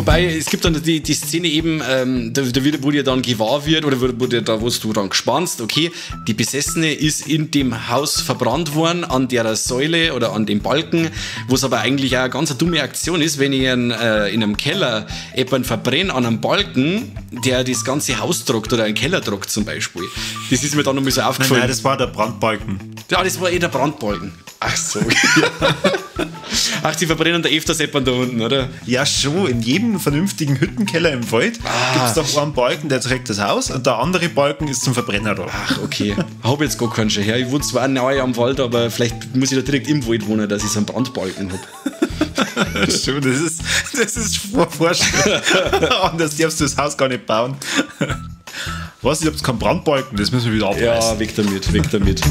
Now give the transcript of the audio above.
Wobei, es gibt dann die Szene eben, wo dir dann gewahr wird, oder wo du dann gespannst, okay, die Besessene ist in dem Haus verbrannt worden, an der Säule oder an dem Balken, wo es aber eigentlich auch eine ganz dumme Aktion ist, wenn ich in einem Keller jemanden verbrenne an einem Balken, der das ganze Haus tragt oder einen Keller tragt zum Beispiel. Das ist mir dann noch mal so aufgefallen. Nein, das war der Brandbalken. Ja, das war der Brandbalken. Ach so. Ja. Ach, die verbrennen da öfters jemanden da unten, oder? Ja, schon. In jedem vernünftigen Hüttenkeller im Wald gibt es doch einen Balken, der trägt das Haus, und der andere Balken ist zum Verbrenner da. Ach, okay. Habe jetzt gar keinen schon her. Ich wohne zwar nahe am Wald, aber vielleicht muss ich da direkt im Wald wohnen, dass ich so einen Brandbalken habe. Schon, das ist Vorstellung. Anders darfst du das Haus gar nicht bauen. Was, ich hab's keinen Brandbalken, das müssen wir wieder abreißen. Ja, weg damit.